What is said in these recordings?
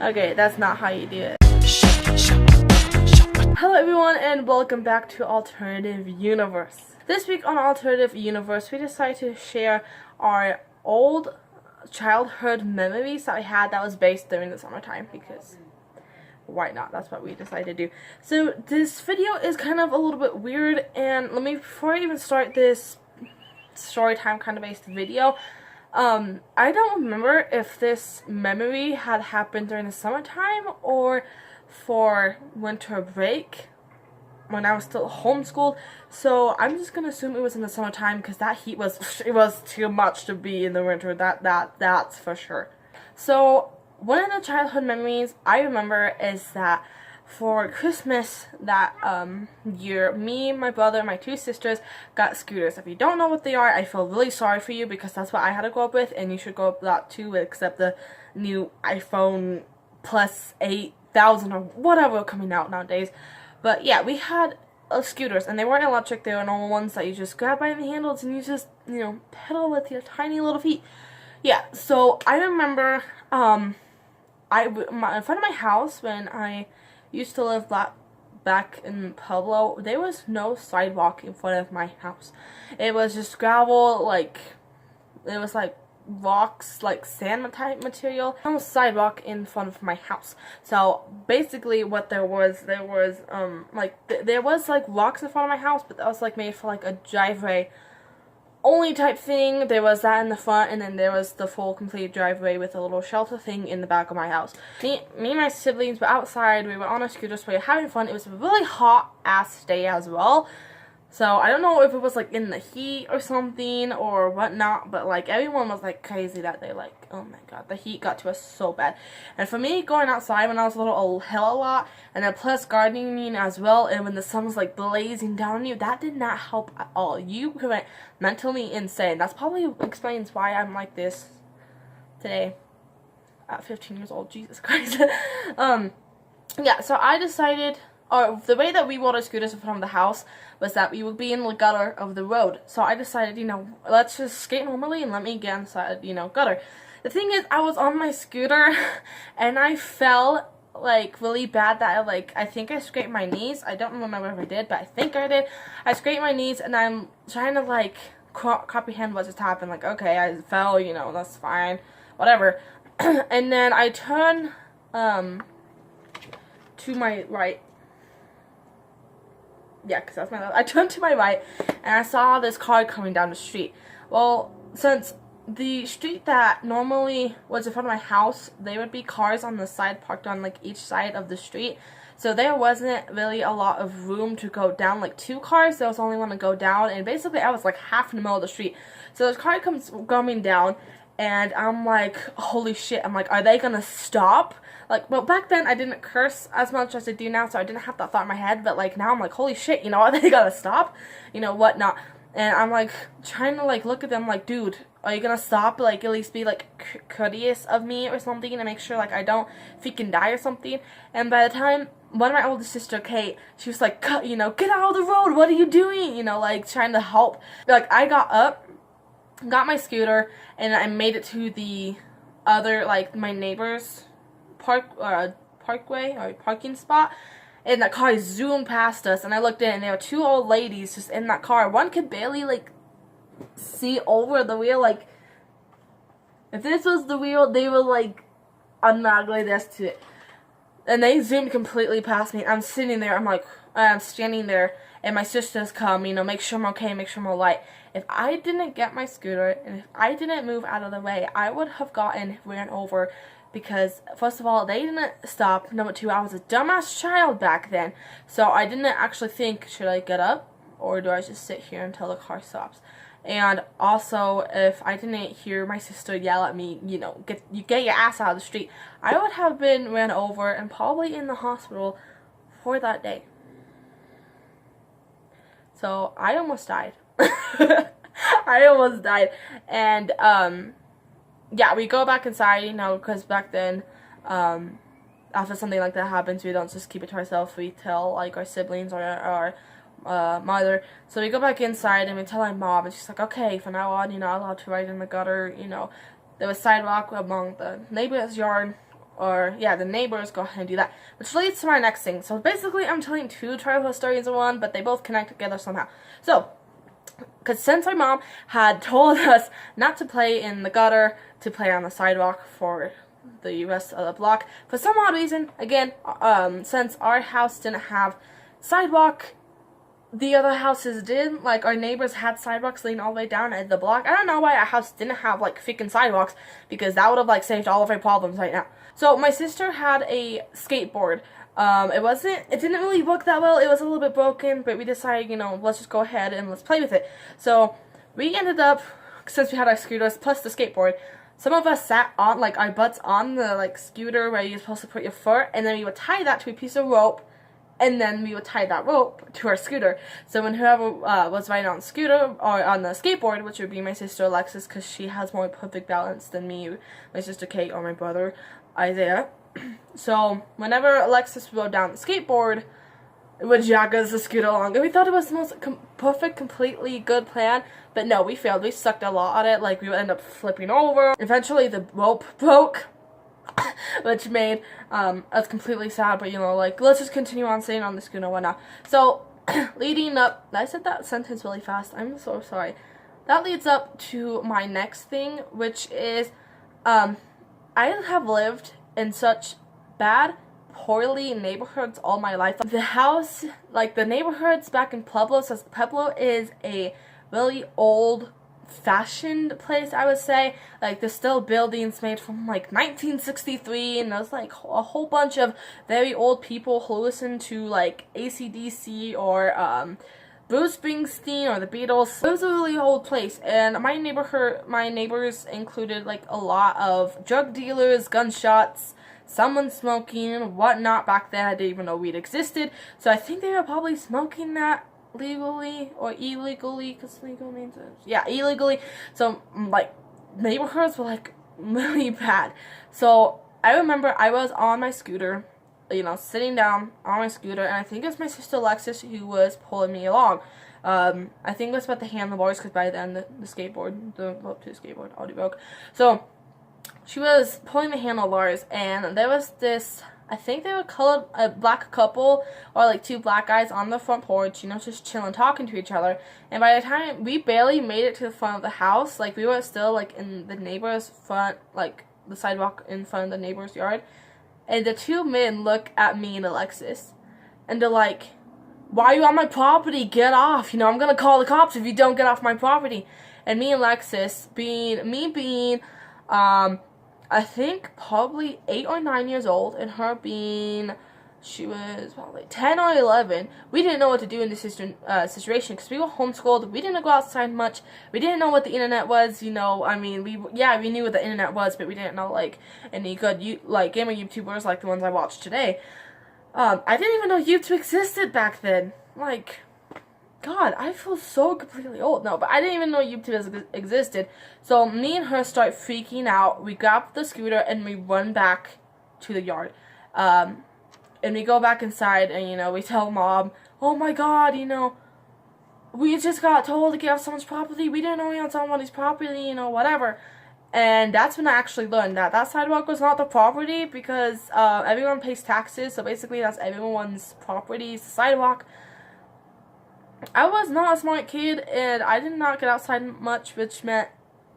Okay, that's not how you do it. Hello everyone and welcome back to Alternative Universe. This week on Alternative Universe, we decided to share our old childhood memories that we had that was based during the summertime, because why not? That's what we decided to do. So this video is kind of a little bit weird, and before I even start this story time kind of based video, I don't remember if this memory had happened during the summertime or for winter break when I was still homeschooled. So I'm just gonna assume it was in the summertime, because that heat was too much to be in the winter. That's for sure. So one of the childhood memories I remember is that for Christmas that year, me, my brother, and my two sisters got scooters. If you don't know what they are, I feel really sorry for you, because that's what I had to grow up with, and you should grow up with that too, except the new iPhone plus 8,000 or whatever coming out nowadays. But yeah, we had scooters, and they weren't electric. They were normal ones that you just grab by the handles and you just, pedal with your tiny little feet. Yeah, so I remember in front of my house, when I used to live back in Pueblo, there was no sidewalk in front of my house. It was just gravel, it was rocks, sand type material. No sidewalk in front of my house. So basically what there was rocks in front of my house, but that was made for a driveway only type thing. There was that in the front, and then there was the full complete driveway with a little shelter thing in the back of my house. Me and my siblings were outside. We were on our scooters. We were having fun. It was a really hot ass day as well. So I don't know if it was in the heat or something or whatnot, but everyone was crazy that day. Oh my god, the heat got to us so bad. And for me, going outside when I was little a hell a lot, and then plus gardening as well, and when the sun was blazing down on you, that did not help at all. You went mentally insane. That's probably explains why I'm like this today at 15 years old. Jesus Christ. Yeah, so I decided, or the way that we rode our scooters in front of the house was that we would be in the gutter of the road. So I decided, let's just skate normally and let me get inside, gutter. The thing is, I was on my scooter and I fell really bad that I think I scraped my knees. I don't remember if I did, but I think I did. I scraped my knees, and I'm trying to comprehend what just happened. Okay, I fell, that's fine, whatever. And then I turn to my right. Yeah, because that's my left. I turned to my right, and I saw this car coming down the street. Well, since the street that normally was in front of my house, there would be cars on the side parked on each side of the street. So there wasn't really a lot of room to go down. Two cars, there was only one to go down, and basically I was half in the middle of the street. So this car comes coming down, and I'm holy shit. I'm are they gonna stop? Well, back then I didn't curse as much as I do now, so I didn't have that thought in my head. But now I'm holy shit, are they gonna stop? Whatnot. And I'm trying to look at them dude, are you gonna stop? At least be courteous of me or something, to make sure I don't freaking die or something. And by the time one of my older sister, Kate, she was get out of the road, what are you doing? Trying to help. I got up, got my scooter, and I made it to the other, my neighbor's parkway or parking spot, and that car zoomed past us, and I looked in, and there were two old ladies just in that car. One could barely see over the wheel. If this was the wheel, they were I'm not going this to it, and they zoomed completely past me. I'm sitting there, I'm standing there, and my sisters come, make sure I'm okay, make sure I'm alright. If I didn't get my scooter, and if I didn't move out of the way, I would have gotten ran over, because first of all, they didn't stop. Number two, I was a dumbass child back then, so I didn't actually think, should I get up, or do I just sit here until the car stops? And also, if I didn't hear my sister yell at me, get your ass out of the street, I would have been ran over and probably in the hospital for that day. So I almost died. I almost died. And yeah, we go back inside, because back then, after something like that happens, we don't just keep it to ourselves. We tell our siblings or mother. So we go back inside and we tell my mom, and she's like, okay, from now on, you're not allowed to ride in the gutter. There was sidewalk among the neighbor's yard, or yeah, the neighbors, go ahead and do that. Which leads to my next thing. So basically, I'm telling two childhood stories in one, but they both connect together somehow. So, because since my mom had told us not to play in the gutter, to play on the sidewalk for the rest of the block, for some odd reason, again, since our house didn't have sidewalk, the other houses did. Like, our neighbors had sidewalks leading all the way down at the block. I don't know why our house didn't have, like, freaking sidewalks, because that would have, like, saved all of our problems right now. So, my sister had a skateboard. It didn't really work that well. It was a little bit broken, but we decided, let's just go ahead and let's play with it. So, we ended up, since we had our scooters plus the skateboard, some of us sat on, like, our butts on the, like, scooter where you're supposed to put your foot, and then we would tie that to a piece of rope, and then we would tie that rope to our scooter. So when whoever was riding on the scooter, or on the skateboard, which would be my sister Alexis, because she has more perfect balance than me, my sister Kate, or my brother Isaiah. So whenever Alexis rode down the skateboard, it would jog us the scooter along. And we thought it was the most perfect, completely good plan. But no, we failed. We sucked a lot at it. Like, we would end up flipping over. Eventually, the rope broke, which made us completely sad. But, like, let's just continue on staying on the scooter and whatnot. So, leading up, I said that sentence really fast. I'm so sorry. That leads up to my next thing, which is, I have lived in such bad, poorly neighborhoods all my life. The house, like the neighborhoods back in Pueblo, so Pueblo is a really old-fashioned place, I would say. Like, there's still buildings made from, like, 1963, and there's, like, a whole bunch of very old people who listen to, like, AC/DC or, Bruce Springsteen or the Beatles. It was a really old place, and my neighbors included, like, a lot of drug dealers, gunshots, someone smoking, whatnot. Back then, I didn't even know weed existed, so I think they were probably smoking that legally or illegally, because legal means illegally. So, like, neighborhoods were, like, really bad. So I remember I was on my scooter, sitting down on my scooter, and I think it was my sister Alexis who was pulling me along. I think it was about the handlebars, because by then the rope to the skateboard already broke. So she was pulling the handlebars, and there was this, I think they were colored, a black couple, or like two black guys on the front porch, just chilling, talking to each other. And by the time we barely made it to the front of the house, like, we were still, like, in the neighbor's front, like, the sidewalk in front of the neighbor's yard. And the two men look at me and Alexis, and they're like, why are you on my property? Get off. I'm gonna call the cops if you don't get off my property. And me and Alexis, being, I think probably 8 or 9 years old, and her being, she was probably 10 or 11, we didn't know what to do in this situation, because we were homeschooled. We didn't go outside much. We didn't know what the internet was, we knew what the internet was, but we didn't know, like, any good, gamer YouTubers like the ones I watch today. I didn't even know YouTube existed back then. Like, God, I feel so completely old. No, but I didn't even know YouTube existed. So me and her start freaking out. We grab the scooter and we run back to the yard. And we go back inside and, we tell Mom, oh my God, we just got told to get off someone's property. We didn't know we were on somebody's property, whatever. And that's when I actually learned that that sidewalk was not the property, because everyone pays taxes. So basically that's everyone's property, the sidewalk. I was not a smart kid, and I did not get outside much, which meant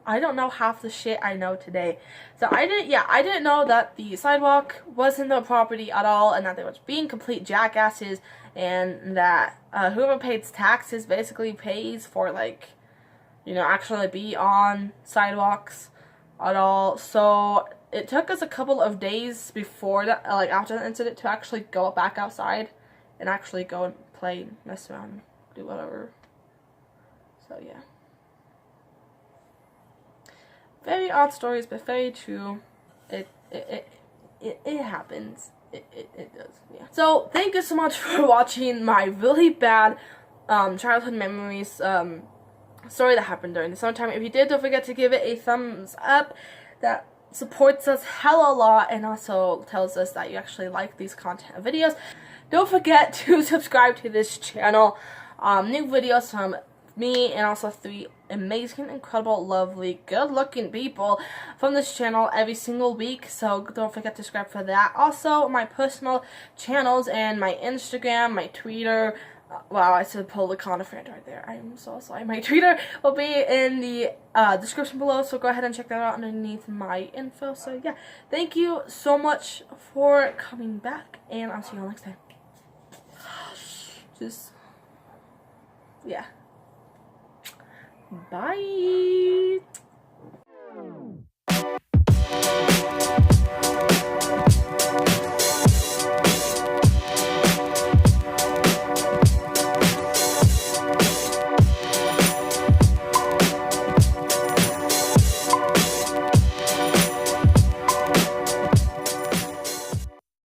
I don't know half the shit I know today. So I didn't know that the sidewalk wasn't the property at all, and that they were being complete jackasses, and that whoever pays taxes basically pays for, like, actually be on sidewalks at all. So it took us a couple of days before that, like, after the incident, to actually go back outside and actually go and play, mess around, do whatever. So yeah, very odd stories, but very true. It happens. It does. Yeah. So thank you so much for watching my really bad childhood memories story that happened during the summertime. If you did, don't forget to give it a thumbs up. That supports us hella a lot, and also tells us that you actually like these content videos. Don't forget to subscribe to this channel. new videos from me and also 3 amazing, incredible, lovely, good-looking people from this channel every single week. So don't forget to subscribe for that. Also, my personal channels and my Instagram, my Twitter. Wow, I said pull the con a friend right there. I'm so sorry. My Twitter will be in the description below, so go ahead and check that out underneath my info. So yeah, thank you so much for coming back, and I'll see you all next time. Just, yeah. Bye.